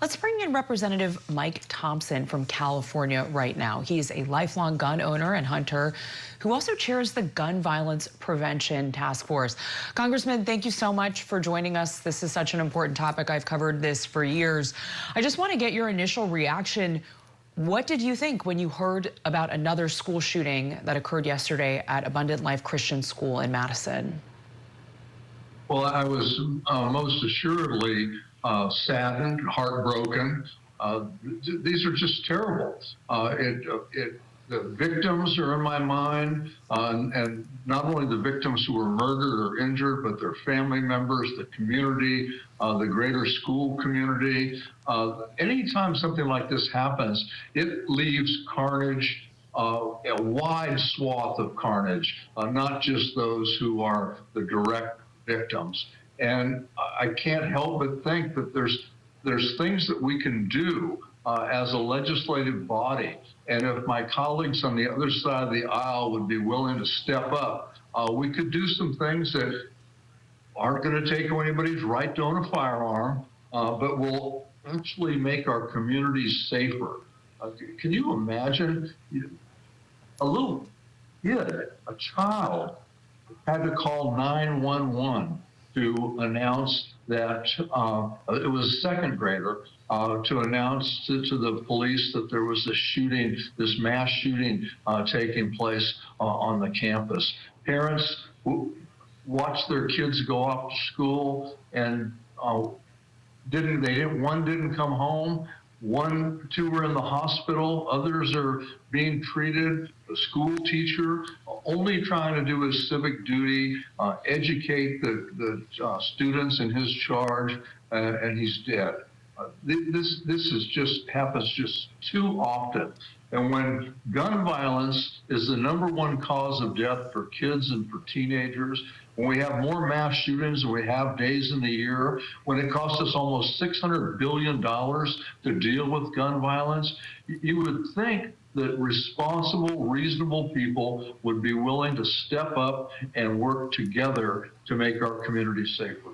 Let's bring in Representative Mike Thompson from California right now. He's a lifelong gun owner and hunter who also chairs the Gun Violence Prevention Task Force. Congressman, thank you so much for joining us. This is such an important topic. I've covered this for years. I just want to get your initial reaction. What did you think when you heard about another school shooting that occurred yesterday at Abundant Life Christian School in Madison? Well, I was most assuredly saddened, heartbroken. These are just terrible. The victims are in my mind, and not only the victims who were murdered or injured, but their family members, the community, the greater school community. Anytime something like this happens, it leaves carnage, a wide swath of carnage, not just those who are the direct victims. And I can't help but think that there's things that we can do as a legislative body. And if my colleagues on the other side of the aisle would be willing to step up, we could do some things that aren't going to take anybody's right to own a firearm, but will actually make our communities safer. Can you imagine a little kid, a child, had to call 911 to announce that it was a second grader, to announce to the police that there was a shooting, this mass shooting taking place on the campus. Parents watched their kids go off to school and one didn't come home. Two were in the hospital, others are being treated. A school teacher only trying to do his civic duty, educate the students in his charge, and he's dead. This is just happens just too often. And when gun violence is the #1 cause of death for kids and for teenagers, when we have more mass shootings than we have days in the year, when it costs us almost $600 billion to deal with gun violence, you would think that responsible, reasonable people would be willing to step up and work together to make our communities safer.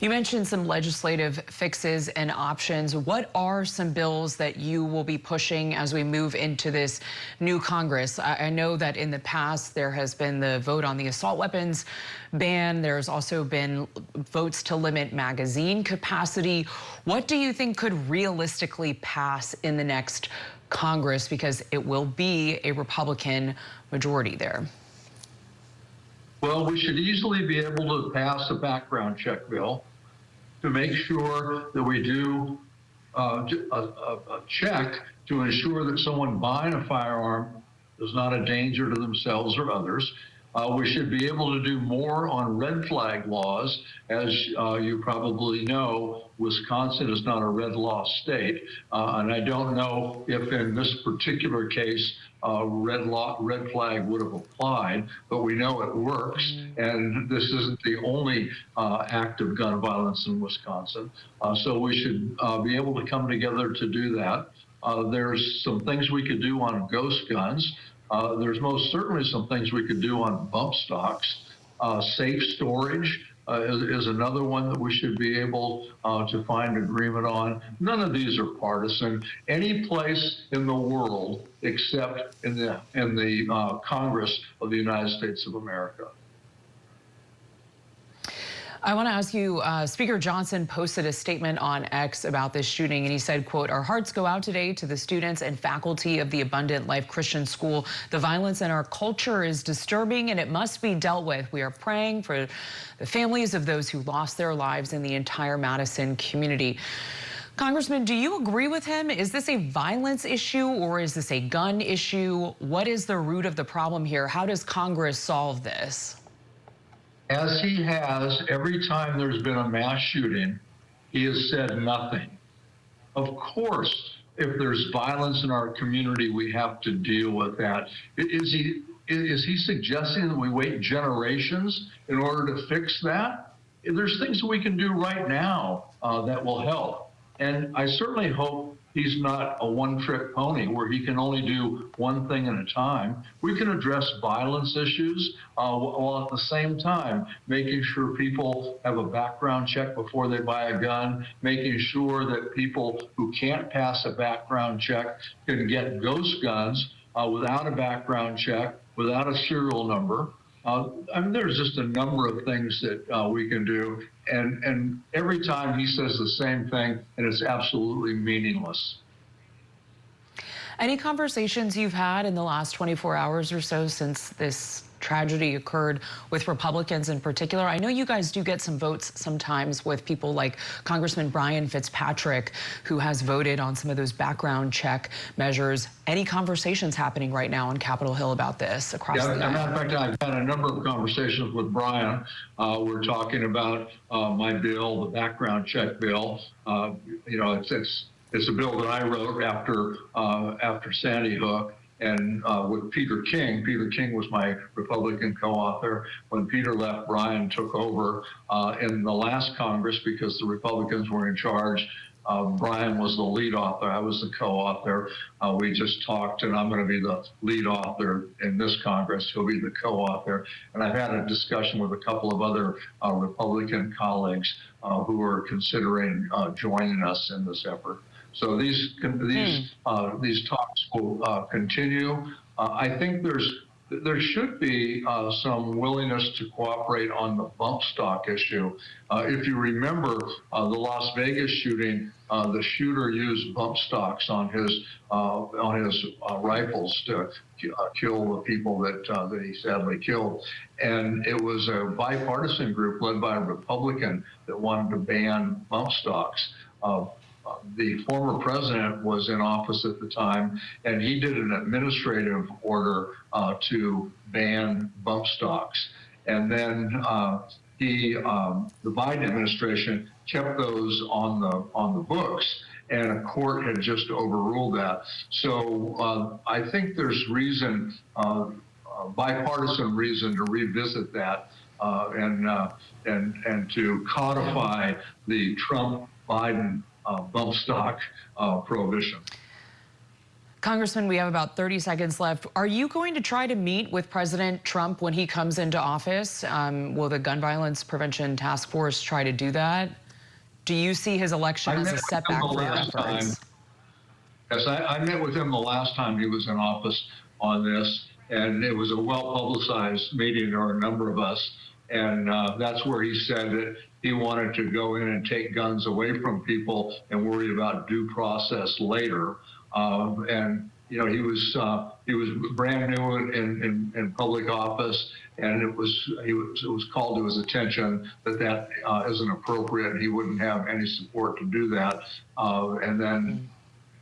You mentioned some legislative fixes and options. What are some bills that you will be pushing as we move into this new Congress? I know that in the past there has been the vote on the assault weapons ban. There's also been votes to limit magazine capacity. What do you think could realistically pass in the next Congress, because it will be a Republican majority there? Well, we should easily be able to pass a background check bill to make sure that we do a check to ensure that someone buying a firearm is not a danger to themselves or others. We should be able to do more on red flag laws. As you probably know, Wisconsin is not a red law state, and I don't know if in this particular case red flag would have applied, but we know it works, and this isn't the only act of gun violence in Wisconsin. So we should be able to come together to do that. There's some things we could do on ghost guns. There's most certainly some things we could do on bump stocks. Safe storage is another one that we should be able to find agreement on. None of these are partisan. Any place in the world except in the Congress of the United States of America. I want to ask you, Speaker Johnson posted a statement on X about this shooting, and he said, quote, "Our hearts go out today to the students and faculty of the Abundant Life Christian School. The violence in our culture is disturbing and it must be dealt with. We are praying for the families of those who lost their lives in the entire Madison community." Congressman, do you agree with him? Is this a violence issue or is this a gun issue? What is the root of the problem here? How does Congress solve this? As he has every time there's been a mass shooting, he has said nothing. Of course, if there's violence in our community, we have to deal with that. Is he suggesting that we wait generations in order to fix that? There's things that we can do right now that will help. And I certainly hope he's not a one-trick pony where he can only do one thing at a time. We can address violence issues while at the same time making sure people have a background check before they buy a gun, making sure that people who can't pass a background check can get ghost guns without a background check, without a serial number. I mean, there's just a number of things that we can do, and every time he says the same thing, and it's absolutely meaningless. Any conversations you've had in the last 24 hours or so since this tragedy occurred with Republicans in particular? I know you guys do get some votes sometimes with people like Congressman Brian Fitzpatrick, who has voted on some of those background check measures. Any conversations happening right now on Capitol Hill about this across the aisle? As a matter of fact, I've had a number of conversations with Brian. We're talking about my bill, the background check bill. You know, it's a bill that I wrote after Sandy Hook. And with Peter King. Peter King was my Republican co-author. When Peter left, Brian took over in the last Congress because the Republicans were in charge. Brian was the lead author. I was the co-author. We just talked, and I'm going to be the lead author in this Congress. He'll be the co-author. And I've had a discussion with a couple of other Republican colleagues who are considering joining us in this effort. So these talks will continue. I think there should be some willingness to cooperate on the bump stock issue. If you remember the Las Vegas shooting, the shooter used bump stocks on his rifles to kill the people that he sadly killed. And it was a bipartisan group led by a Republican that wanted to ban bump stocks. The former president was in office at the time, and he did an administrative order to ban bump stocks. And then the Biden administration kept those on the books, and a court had just overruled that. So I think there's reason, bipartisan reason, to revisit that and to codify the Trump-Biden bump stock prohibition. Congressman, we have about 30 seconds left. Are you going to try to meet with President Trump when he comes into office? Will the Gun Violence Prevention Task Force try to do that? Do you see his election as a setback for your efforts? Yes, I met with him the last time he was in office on this, and it was a well-publicized meeting. There were a number of us, and that's where he said that he wanted to go in and take guns away from people and worry about due process later. And you know, he was brand new in public office, and it was called to his attention that isn't appropriate, and he wouldn't have any support to do that. And then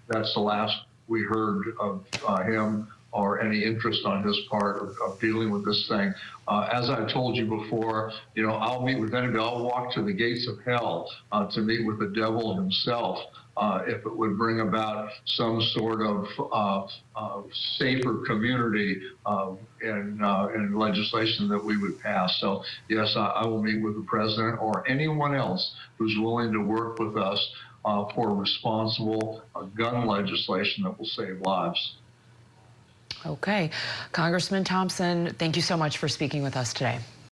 that's the last we heard of him or any interest on his part of dealing with this thing. As I've told you before, you know, I'll meet with anybody. I'll walk to the gates of hell to meet with the devil himself if it would bring about some sort of safer community in legislation that we would pass. So yes, I will meet with the president or anyone else who's willing to work with us for responsible gun legislation that will save lives. Okay. Congressman Thompson, thank you so much for speaking with us today.